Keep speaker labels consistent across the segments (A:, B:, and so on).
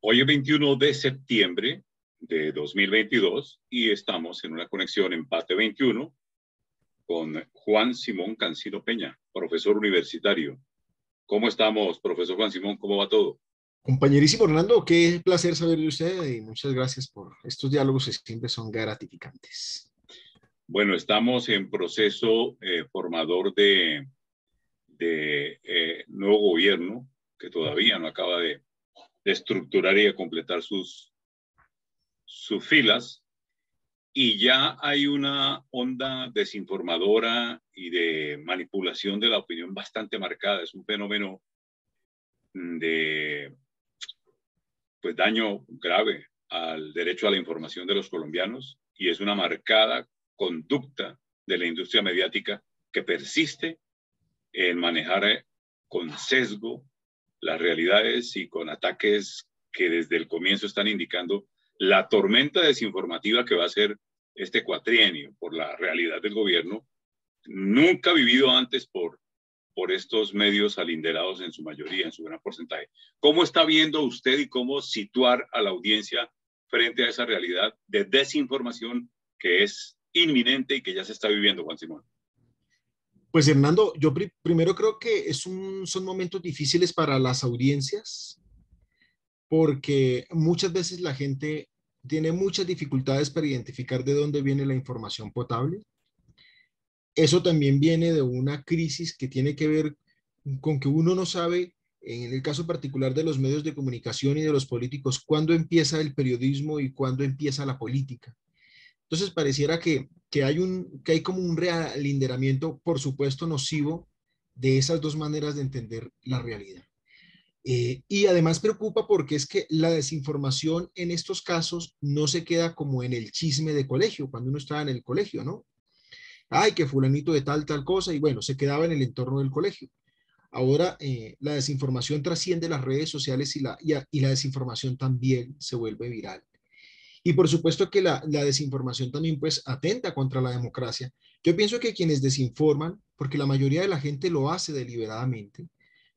A: Hoy es 21 de septiembre de 2022 y estamos en una conexión Empate 21 con Juan Simón Cancino Peña, profesor universitario. ¿Cómo estamos, profesor Juan Simón? ¿Cómo va todo?
B: Compañerísimo Hernando, qué placer saber de usted y muchas gracias por estos diálogos que siempre son gratificantes.
A: Bueno, estamos en proceso formador de nuevo gobierno que todavía no acaba de estructurar y de completar sus filas. Y ya hay una onda desinformadora y de manipulación de la opinión bastante marcada. Es un fenómeno de daño grave al derecho a la información de los colombianos y es una marcada conducta de la industria mediática que persiste en manejar con sesgo las realidades y con ataques que desde el comienzo están indicando la tormenta desinformativa que va a ser este cuatrienio por la realidad del gobierno, nunca vivido antes por estos medios alinderados en su mayoría, en su gran porcentaje. ¿Cómo está viendo usted y cómo situar a la audiencia frente a esa realidad de desinformación que es inminente y que ya se está viviendo, Juan Simón?
B: Pues Hernando, yo primero creo que son momentos difíciles para las audiencias porque muchas veces la gente tiene muchas dificultades para identificar de dónde viene la información potable. Eso también viene de una crisis que tiene que ver con que uno no sabe, en el caso particular de los medios de comunicación y de los políticos, cuándo empieza el periodismo y cuándo empieza la política. Entonces pareciera que hay como un realinderamiento, por supuesto, nocivo de esas dos maneras de entender la realidad. Y además preocupa porque es que la desinformación en estos casos no se queda como en el chisme de colegio, cuando uno estaba en el colegio, ¿no? Ay, que fulanito de tal cosa, y bueno, se quedaba en el entorno del colegio. Ahora la desinformación trasciende las redes sociales y la desinformación también se vuelve viral. Y por supuesto que la desinformación también pues atenta contra la democracia. Yo pienso que quienes desinforman, porque la mayoría de la gente lo hace deliberadamente,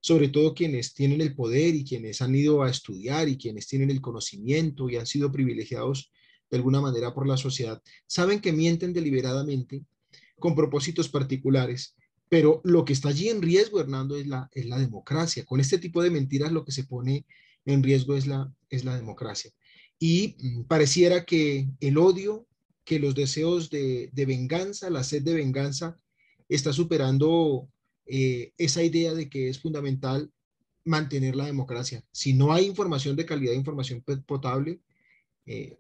B: sobre todo quienes tienen el poder y quienes han ido a estudiar y quienes tienen el conocimiento y han sido privilegiados de alguna manera por la sociedad, saben que mienten deliberadamente con propósitos particulares, pero lo que está allí en riesgo, Hernando, es la democracia. Con este tipo de mentiras lo que se pone en riesgo es la democracia. Y pareciera que el odio, que los deseos de venganza, la sed de venganza, está superando esa idea de que es fundamental mantener la democracia. Si no hay información de calidad, información potable,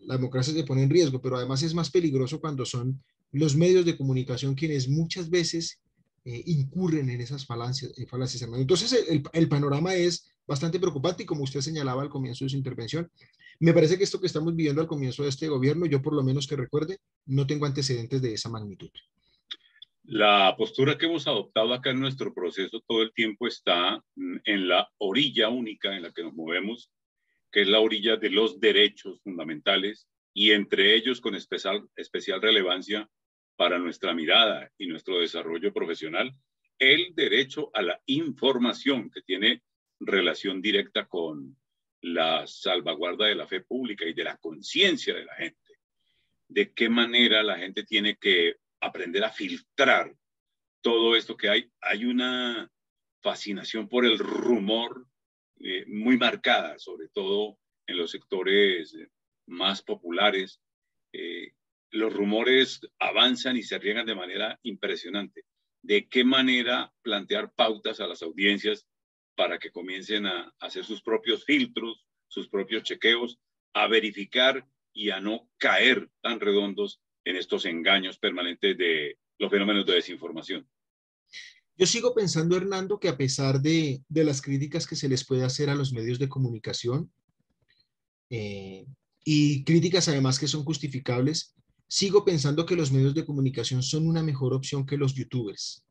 B: la democracia se pone en riesgo, pero además es más peligroso cuando son los medios de comunicación quienes muchas veces incurren en esas falacias. Entonces, el panorama es bastante preocupante y como usted señalaba al comienzo de su intervención, me parece que esto que estamos viviendo al comienzo de este gobierno, yo por lo menos que recuerde, no tengo antecedentes de esa magnitud.
A: La postura que hemos adoptado acá en nuestro proceso todo el tiempo está en la orilla única en la que nos movemos, que es la orilla de los derechos fundamentales y entre ellos con especial relevancia para nuestra mirada y nuestro desarrollo profesional, el derecho a la información que tiene relación directa con la salvaguarda de la fe pública y de la conciencia de la gente. De qué manera la gente tiene que aprender a filtrar todo esto que hay. Hay una fascinación por el rumor muy marcada, sobre todo en los sectores más populares. Eh, los rumores avanzan y se riegan de manera impresionante. ¿De qué manera plantear pautas a las audiencias para que comiencen a hacer sus propios filtros, sus propios chequeos, a verificar y a no caer tan redondos en estos engaños permanentes de los fenómenos de desinformación?
B: Yo sigo pensando, Hernando, que a pesar de las críticas que se les puede hacer a los medios de comunicación, eh, y críticas además que son justificables, sigo pensando que los medios de comunicación son una mejor opción que los youtubers,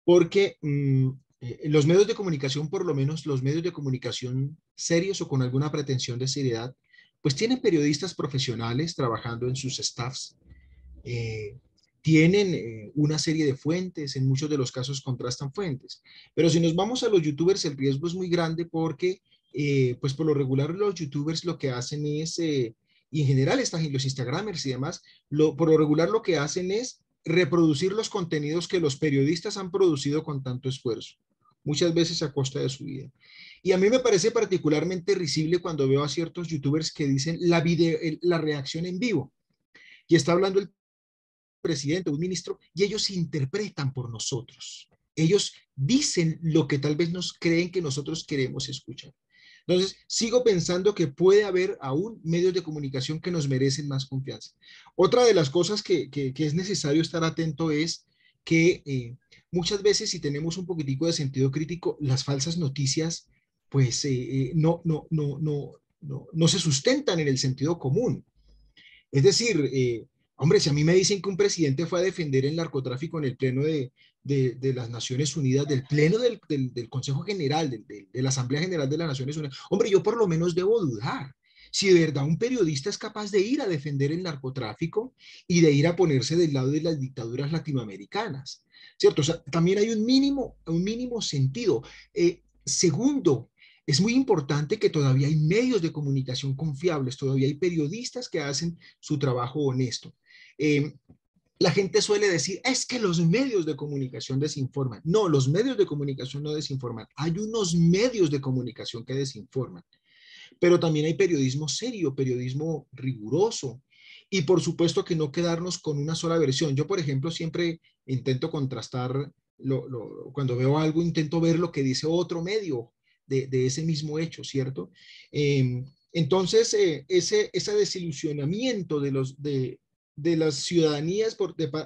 B: porque los medios de comunicación, por lo menos los medios de comunicación serios o con alguna pretensión de seriedad, pues tienen periodistas profesionales trabajando en sus staffs, eh, tienen una serie de fuentes, en muchos de los casos contrastan fuentes. Pero si nos vamos a los youtubers, el riesgo es muy grande porque pues por lo regular los youtubers lo que hacen es, y en general los instagramers y demás, por lo regular lo que hacen es reproducir los contenidos que los periodistas han producido con tanto esfuerzo, muchas veces a costa de su vida. Y a mí me parece particularmente risible cuando veo a ciertos youtubers que dicen la reacción en vivo, y está hablando el presidente o un ministro, y ellos interpretan por nosotros. Ellos dicen lo que tal vez nos creen que nosotros queremos escuchar. Entonces, sigo pensando que puede haber aún medios de comunicación que nos merecen más confianza. Otra de las cosas que es necesario estar atento es que muchas veces, si tenemos un poquitico de sentido crítico, las falsas noticias, pues no se sustentan en el sentido común. Es decir, hombre, si a mí me dicen que un presidente fue a defender el narcotráfico en el pleno de las Naciones Unidas, del pleno del Consejo General, de la Asamblea General de las Naciones Unidas, hombre, yo por lo menos debo dudar. Si de verdad un periodista es capaz de ir a defender el narcotráfico y de ir a ponerse del lado de las dictaduras latinoamericanas, ¿cierto? O sea, también hay un mínimo sentido. Segundo, es muy importante que todavía hay medios de comunicación confiables, todavía hay periodistas que hacen su trabajo honesto. Eh, la gente suele decir, es que los medios de comunicación desinforman. No, los medios de comunicación no desinforman. Hay unos medios de comunicación que desinforman, pero también hay periodismo serio, periodismo riguroso. Y por supuesto que no quedarnos con una sola versión. Yo, por ejemplo, siempre intento contrastar, cuando veo algo, intento ver lo que dice otro medio de ese mismo hecho, ¿cierto? Entonces, ese desilusionamiento de las ciudadanías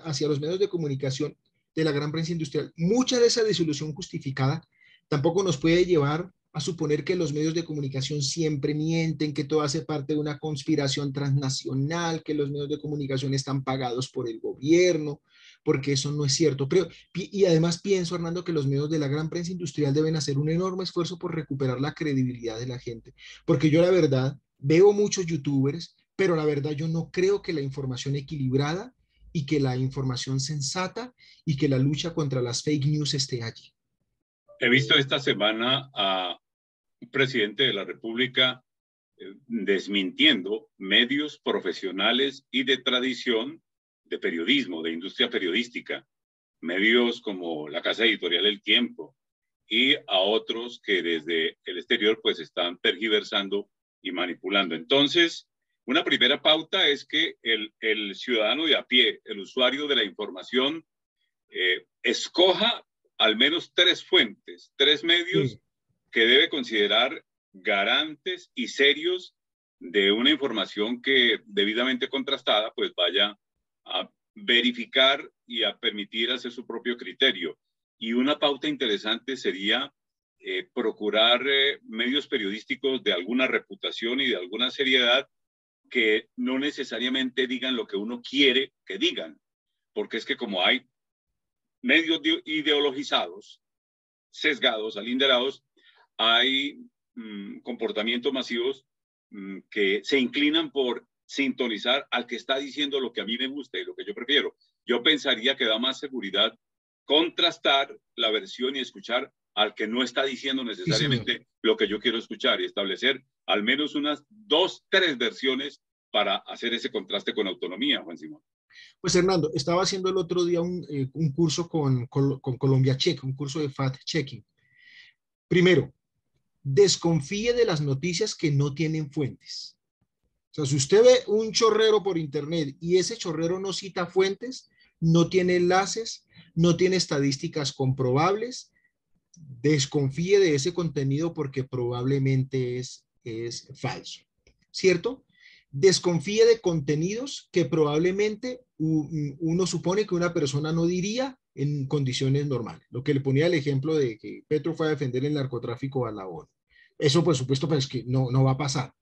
B: hacia los medios de comunicación de la gran prensa industrial, mucha de esa desilusión justificada tampoco nos puede llevar a suponer que los medios de comunicación siempre mienten, que todo hace parte de una conspiración transnacional, que los medios de comunicación están pagados por el gobierno, porque eso no es cierto. Pero, y además pienso, Hernando, que los medios de la gran prensa industrial deben hacer un enorme esfuerzo por recuperar la credibilidad de la gente, porque yo la verdad veo muchos youtubers, pero la verdad yo no creo que la información equilibrada y que la información sensata y que la lucha contra las fake news esté allí.
A: He visto esta semana a un presidente de la República desmintiendo medios profesionales y de tradición de periodismo, de industria periodística, medios como la casa editorial El Tiempo y a otros que desde el exterior pues están tergiversando y manipulando. Entonces, una primera pauta es que el ciudadano de a pie, el usuario de la información, escoja al menos tres fuentes, tres medios
B: Sí.
A: que debe considerar garantes y serios de una información que debidamente contrastada pues vaya a verificar y a permitir hacer su propio criterio. Y una pauta interesante sería procurar medios periodísticos de alguna reputación y de alguna seriedad que no necesariamente digan lo que uno quiere que digan, porque es que como hay medios ideologizados, sesgados, alinderados, hay comportamientos masivos que se inclinan por sintonizar al que está diciendo lo que a mí me gusta y lo que yo prefiero. Yo pensaría que da más seguridad contrastar la versión y escuchar al que no está diciendo necesariamente
B: Sí,
A: lo que yo quiero escuchar y establecer al menos unas 2, 3 versiones para hacer ese contraste con autonomía, Juan Simón.
B: pues Hernando, estaba haciendo el otro día un curso con Colombia Check, un curso de fact-checking. Primero, desconfíe de las noticias que no tienen fuentes. O sea, si usted ve un chorrero por internet y ese chorrero no cita fuentes, no tiene enlaces, no tiene estadísticas comprobables, desconfíe de ese contenido porque probablemente es falso, ¿cierto? Desconfíe de contenidos que probablemente uno supone que una persona no diría en condiciones normales. Lo que le ponía el ejemplo de que Petro fue a defender el narcotráfico a la ONU. Eso, por supuesto, pues que no va a pasar.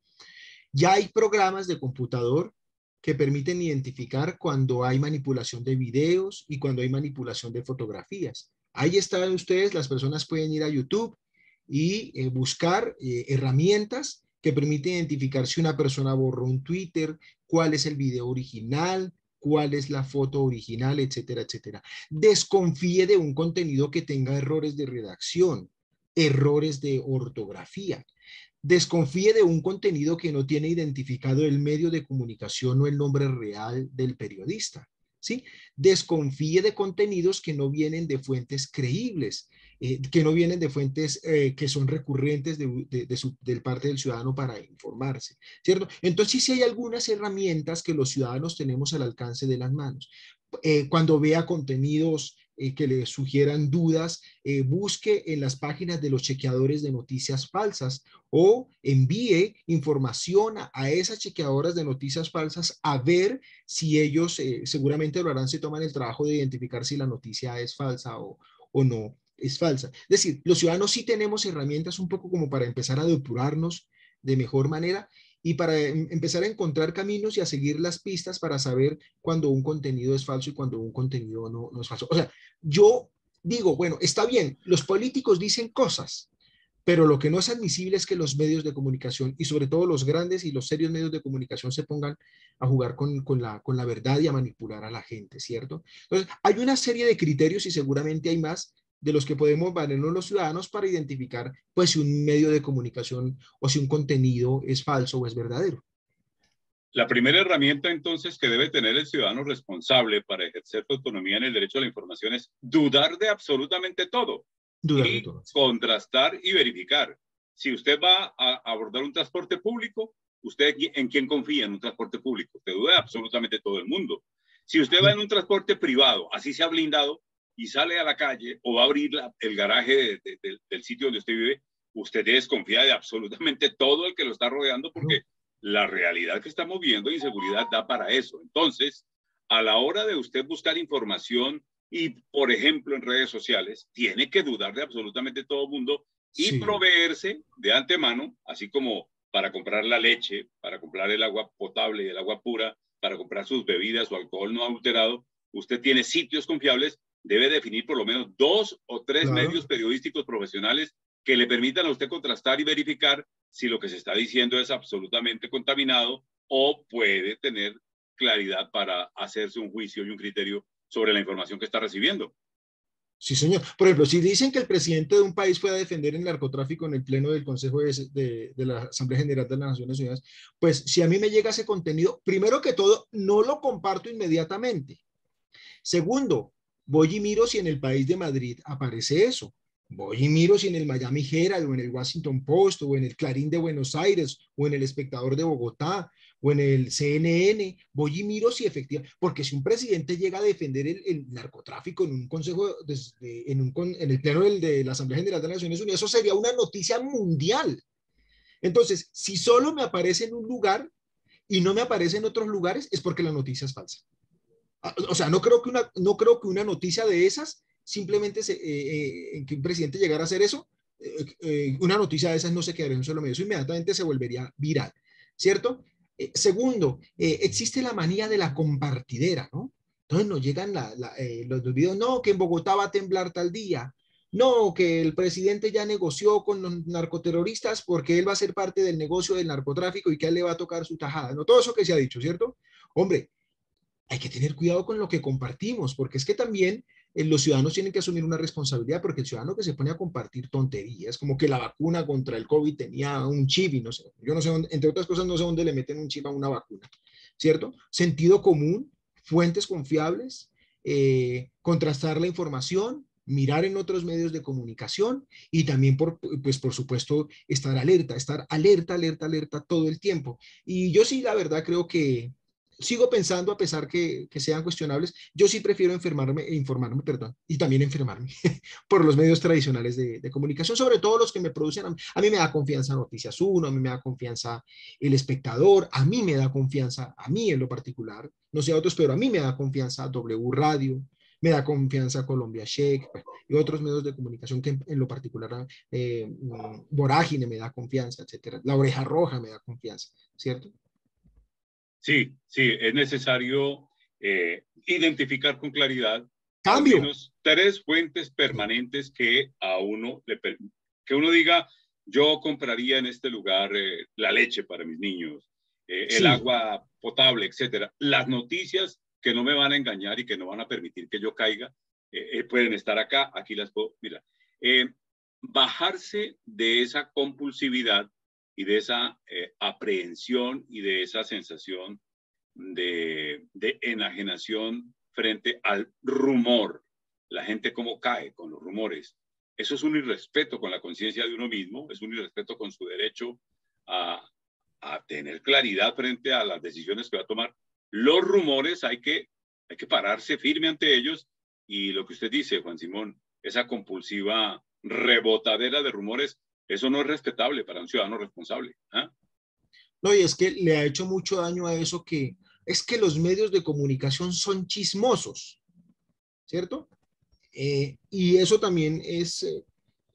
B: Ya hay programas de computador que permiten identificar cuando hay manipulación de videos y cuando hay manipulación de fotografías. Ahí están ustedes, las personas pueden ir a YouTube y buscar herramientas que permiten identificar si una persona borró un Twitter, cuál es el video original, cuál es la foto original, etcétera, etcétera. Desconfíe de un contenido que tenga errores de redacción, errores de ortografía. Desconfíe de un contenido que no tiene identificado el medio de comunicación o el nombre real del periodista. ¿Sí? Desconfíe de contenidos que no vienen de fuentes creíbles, que no vienen de fuentes que son recurrentes de parte del ciudadano para informarse, ¿cierto? Entonces, sí hay algunas herramientas que los ciudadanos tenemos al alcance de las manos. Cuando vea contenidos que le sugieran dudas, busque en las páginas de los chequeadores de noticias falsas o envíe información a esas chequeadoras de noticias falsas a ver si ellos seguramente lo harán, se toman el trabajo de identificar si la noticia es falsa o no es falsa. Es decir, los ciudadanos sí tenemos herramientas un poco como para empezar a depurarnos de mejor manera y para empezar a encontrar caminos y a seguir las pistas para saber cuando un contenido es falso y cuando un contenido no es falso. O sea, yo digo, bueno, está bien, los políticos dicen cosas, pero lo que no es admisible es que los medios de comunicación y sobre todo los grandes y los serios medios de comunicación se pongan a jugar con la verdad y a manipular a la gente, ¿cierto? Entonces, hay una serie de criterios y seguramente hay más de los que podemos valernos los ciudadanos para identificar pues si un medio de comunicación o si un contenido es falso o es verdadero.
A: La primera herramienta entonces que debe tener el ciudadano responsable para ejercer su autonomía en el derecho a la información es dudar de absolutamente todo
B: Dudar de
A: y
B: todo.
A: contrastar y verificar. Si usted va a abordar un transporte público, ¿usted en quién confía en un transporte público? Usted duda de absolutamente todo el mundo. Si usted va en un transporte privado, así sea blindado, y sale a la calle o va a abrir el garaje del sitio donde usted vive, usted desconfía de absolutamente todo el que lo está rodeando porque la realidad que estamos viendo, inseguridad, da para eso. Entonces, a la hora de usted buscar información y, por ejemplo, en redes sociales, tiene que dudar de absolutamente todo el mundo y
B: Sí,
A: proveerse de antemano, así como para comprar la leche, para comprar el agua potable y el agua pura, para comprar sus bebidas o alcohol no adulterado, usted tiene sitios confiables, debe definir por lo menos 2 o 3
B: claro.
A: medios periodísticos profesionales que le permitan a usted contrastar y verificar si lo que se está diciendo es absolutamente contaminado o puede tener claridad para hacerse un juicio y un criterio sobre la información que está recibiendo.
B: Sí, señor. Por ejemplo, si dicen que el presidente de un país fue a defender el narcotráfico en el pleno del Consejo de la Asamblea General de las Naciones Unidas, pues si a mí me llega ese contenido, primero que todo, no lo comparto inmediatamente. Segundo, voy y miro si en el país de Madrid aparece eso. Voy y miro si en el Miami Herald o en el Washington Post o en el Clarín de Buenos Aires o en el Espectador de Bogotá o en el CNN, voy y miro si efectivamente, porque si un presidente llega a defender el narcotráfico en un consejo, en el pleno de la Asamblea General de las Naciones Unidas, eso sería una noticia mundial. Entonces, si solo me aparece en un lugar y no me aparece en otros lugares, es porque la noticia es falsa. O sea, no creo que una noticia de esas, simplemente que un presidente llegara a hacer eso, una noticia de esas no se quedaría en un solo medio, eso inmediatamente se volvería viral, ¿cierto? Segundo, existe la manía de la compartidera, ¿no? Entonces nos llegan los videos, no, que en Bogotá va a temblar tal día, no, que el presidente ya negoció con los narcoterroristas porque él va a ser parte del negocio del narcotráfico y que a él le va a tocar su tajada, ¿no? Todo eso que se ha dicho, ¿cierto? Hombre, hay que tener cuidado con lo que compartimos, porque es que también los ciudadanos tienen que asumir una responsabilidad, porque el ciudadano que se pone a compartir tonterías, como que la vacuna contra el COVID tenía un chip y no sé, yo no sé, dónde, entre otras cosas, no sé dónde le meten un chip a una vacuna, ¿cierto? Sentido común, fuentes confiables, contrastar la información, mirar en otros medios de comunicación y también, pues por supuesto, estar alerta todo el tiempo. Y yo sí, la verdad, creo que sigo pensando, a pesar que sean cuestionables, yo sí prefiero informarme, perdón, y también enfermarme por los medios tradicionales de comunicación, sobre todo los que me producen, a mí me da confianza Noticias Uno, a mí me da confianza El Espectador, a mí me da confianza, a mí en lo particular, no sé a otros, pero a mí me da confianza W Radio, me da confianza Colombia Shake, bueno, y otros medios de comunicación que en lo particular Vorágine me da confianza, etcétera. La Oreja Roja me da confianza, ¿cierto?
A: Sí, sí, es necesario identificar con claridad al
B: Cambio.
A: menos 3 fuentes
B: Sí.
A: permanentes que a uno que uno diga, yo compraría en este lugar la leche para mis niños, el
B: Sí.
A: agua potable, etcétera. Las noticias que no me van a engañar y que no van a permitir que yo caiga pueden estar acá, aquí las puedo, mira, bajarse de esa compulsividad y de esa aprehensión y de esa sensación de enajenación frente al rumor. La gente cómo cae con los rumores. Eso es un irrespeto con la conciencia de uno mismo, es un irrespeto con su derecho a, a tener claridad frente a las decisiones que va a tomar. Los rumores hay que pararse firme ante ellos, y lo que usted dice, Juan Simón, esa compulsiva rebotadera de rumores, eso no es respetable para un ciudadano responsable. ¿Ah?
B: No, y es que le ha hecho mucho daño a eso que es que los medios de comunicación son chismosos, ¿cierto? Y eso también es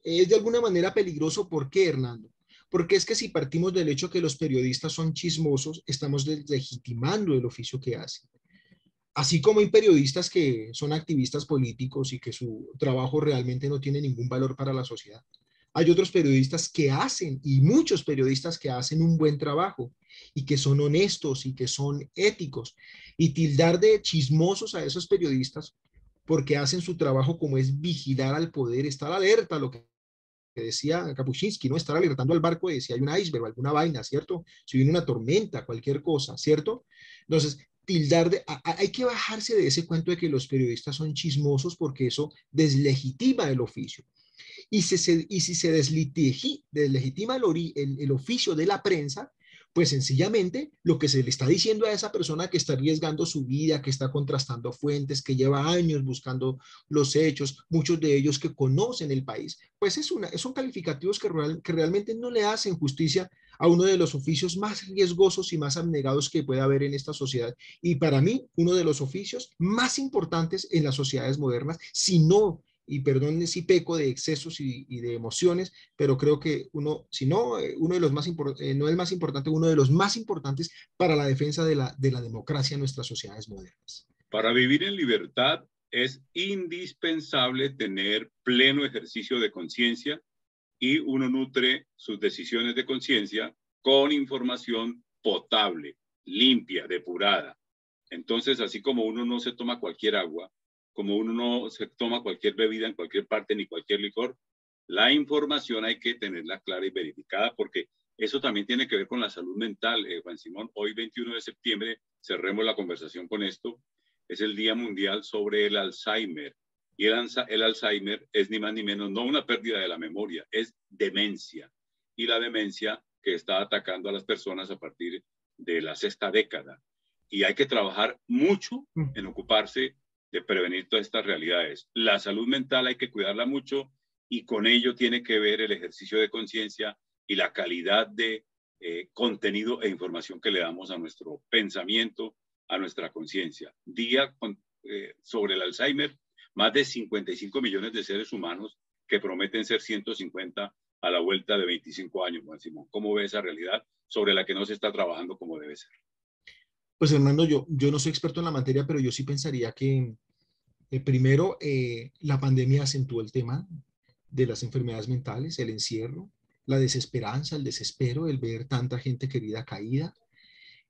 B: de alguna manera peligroso. ¿Por qué, Hernando? Porque es que si partimos del hecho que los periodistas son chismosos, estamos deslegitimando el oficio que hacen. Así como hay periodistas que son activistas políticos y que su trabajo realmente no tiene ningún valor para la sociedad. Hay otros periodistas que hacen, y muchos periodistas que hacen un buen trabajo y que son honestos y que son éticos. Y tildar de chismosos a esos periodistas porque hacen su trabajo como es vigilar al poder, estar alerta a lo que decía Kapuscinski, ¿no? Estar alertando al barco de si hay un iceberg o alguna vaina, ¿cierto? Si viene una tormenta, cualquier cosa, ¿cierto? Entonces, hay que bajarse de ese cuento de que los periodistas son chismosos porque eso deslegitima el oficio. Y si se deslegitima el oficio de la prensa, pues sencillamente lo que se le está diciendo a esa persona que está arriesgando su vida, que está contrastando fuentes, que lleva años buscando los hechos, muchos de ellos que conocen el país, pues son calificativos que realmente no le hacen justicia a uno de los oficios más riesgosos y más abnegados que puede haber en esta sociedad. Y para mí, uno de los oficios más importantes en las sociedades modernas, si no, y perdón si peco de excesos y de emociones, pero creo que si no, uno de los más no el más importante, uno de los más importantes para la defensa de la democracia en nuestras sociedades modernas.
A: Para vivir en libertad es indispensable tener pleno ejercicio de conciencia, y uno nutre sus decisiones de conciencia con información potable, limpia, depurada. Entonces, así como uno no se toma cualquier agua, como uno no se toma cualquier bebida en cualquier parte ni cualquier licor, la información hay que tenerla clara y verificada, porque eso también tiene que ver con la salud mental. Juan Simón, hoy 21 de septiembre, cerremos la conversación con esto, es el Día Mundial sobre el Alzheimer. Y el Alzheimer es ni más ni menos no una pérdida de la memoria, es demencia. Y la demencia que está atacando a las personas a partir de la sexta década. Y hay que trabajar mucho en ocuparse de prevenir todas estas realidades. La salud mental hay que cuidarla mucho, y con ello tiene que ver el ejercicio de conciencia y la calidad de contenido e información que le damos a nuestro pensamiento, a nuestra conciencia. Día sobre el Alzheimer, más de 55 millones de seres humanos que prometen ser 150 a la vuelta de 25 años, Juan Simón. ¿Cómo ve esa realidad sobre la que no se está trabajando como debe ser?
B: Pues Hernando, yo no soy experto en la materia, pero yo sí pensaría que primero la pandemia acentuó el tema de las enfermedades mentales, el encierro, la desesperanza, el desespero, el ver tanta gente querida caída,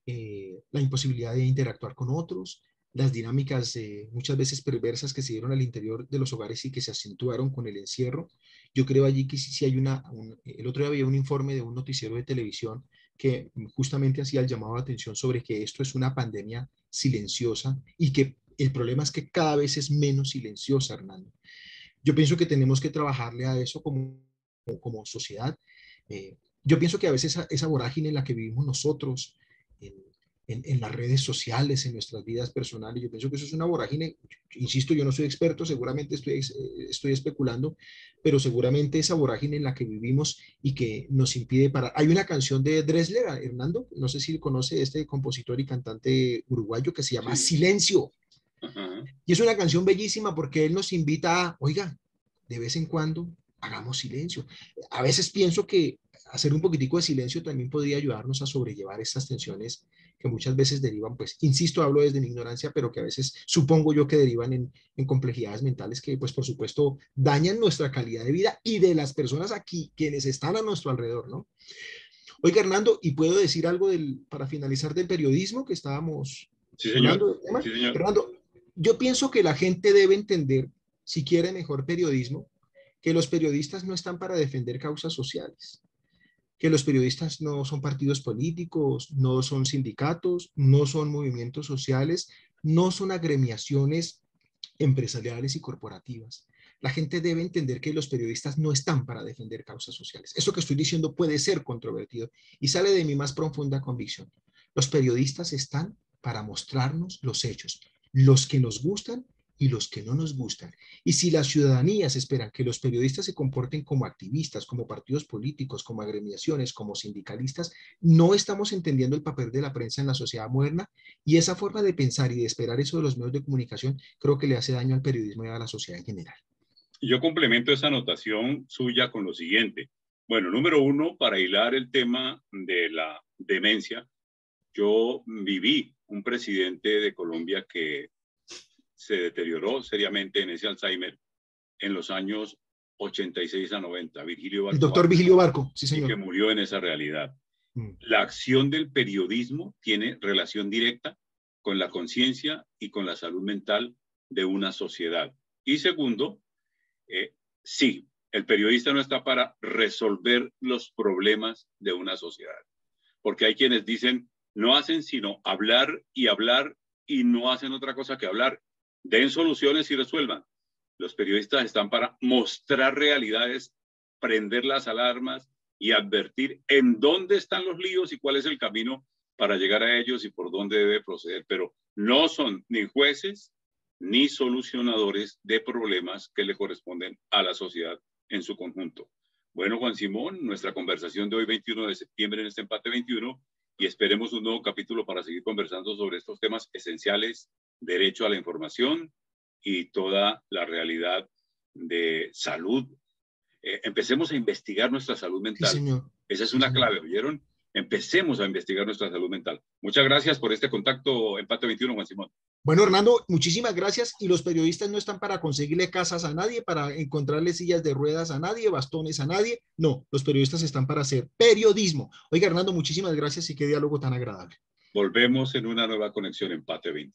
B: la imposibilidad de interactuar con otros, las dinámicas muchas veces perversas que se dieron al interior de los hogares y que se acentuaron con el encierro. Yo creo allí que sí hay el otro día había un informe de un noticiero de televisión que justamente hacía el llamado de atención sobre que esto es una pandemia silenciosa y que el problema es que cada vez es menos silenciosa, Hernando. Yo pienso que tenemos que trabajarle a eso como sociedad. Yo pienso que a veces esa vorágine en la que vivimos nosotros, en, en las redes sociales, en nuestras vidas personales, yo pienso que eso es una vorágine. Insisto, yo no soy experto, seguramente estoy especulando, pero seguramente esa vorágine en la que vivimos y que nos impide parar. Hay una canción de Dressler, Hernando, no sé si conoce este compositor y cantante uruguayo que se llama
A: Sí.
B: Silencio.
A: Ajá.
B: Y es una canción bellísima porque él nos invita a, oiga, de vez en cuando hagamos silencio. A veces pienso que hacer un poquitico de silencio también podría ayudarnos a sobrellevar estas tensiones que muchas veces derivan, pues, insisto, hablo desde mi ignorancia, pero que a veces supongo yo que derivan en complejidades mentales que, pues, por supuesto, dañan nuestra calidad de vida y de las personas aquí, quienes están a nuestro alrededor, ¿no? Oiga, Hernando, ¿y puedo decir algo para finalizar del periodismo que estábamos
A: Sí, señor.
B: hablando del tema?
A: Sí, señor.
B: Hernando, yo pienso que la gente debe entender, si quiere mejor periodismo, que los periodistas no están para defender causas sociales. que los periodistas no son partidos políticos, no son sindicatos, no son movimientos sociales, no son agremiaciones empresariales y corporativas. La gente debe entender que los periodistas no están para defender causas sociales. Eso que estoy diciendo puede ser controvertido y sale de mi más profunda convicción. Los periodistas están para mostrarnos los hechos, los que nos gustan y los que no nos gustan. Y si las ciudadanías esperan que los periodistas se comporten como activistas, como partidos políticos, como agremiaciones, como sindicalistas, no estamos entendiendo el papel de la prensa en la sociedad moderna, y esa forma de pensar y de esperar eso de los medios de comunicación creo que le hace daño al periodismo y a la sociedad en general.
A: Yo complemento esa anotación suya con lo siguiente. Bueno, número uno, para hilar el tema de la demencia, yo viví un presidente de Colombia que se deterioró seriamente en ese Alzheimer en los años 86 a 90, Virgilio
B: El
A: Barco
B: doctor
A: Barco,
B: Vigilio Barco, sí
A: y que
B: señor.
A: murió en esa realidad.
B: Mm.
A: La acción del periodismo tiene relación directa con la conciencia y con la salud mental de una sociedad. Y segundo, sí, el periodista no está para resolver los problemas de una sociedad, porque hay quienes dicen, no hacen sino hablar y no hacen otra cosa que hablar. Den soluciones y resuelvan. Los periodistas están para mostrar realidades, prender las alarmas y advertir en dónde están los líos y cuál es el camino para llegar a ellos y por dónde debe proceder. Pero no son ni jueces ni solucionadores de problemas que le corresponden a la sociedad en su conjunto. Bueno, Juan Simón, nuestra conversación de hoy, 21 de septiembre, en este Empate 21, y esperemos un nuevo capítulo para seguir conversando sobre estos temas esenciales, derecho a la información y toda la realidad de salud. Empecemos a investigar nuestra salud
B: Sí
A: mental.
B: señor.
A: Esa es
B: Sí
A: una
B: señor.
A: clave, ¿oyeron? Empecemos a investigar nuestra salud mental. Muchas gracias por este contacto, Empate 21, Juan Simón.
B: Bueno, Hernando, muchísimas gracias. Y los periodistas no están para conseguirle casas a nadie, para encontrarle sillas de ruedas a nadie, bastones a nadie. No, los periodistas están para hacer periodismo. Oiga, Hernando, muchísimas gracias y qué diálogo tan agradable.
A: Volvemos en una nueva conexión Empate 21.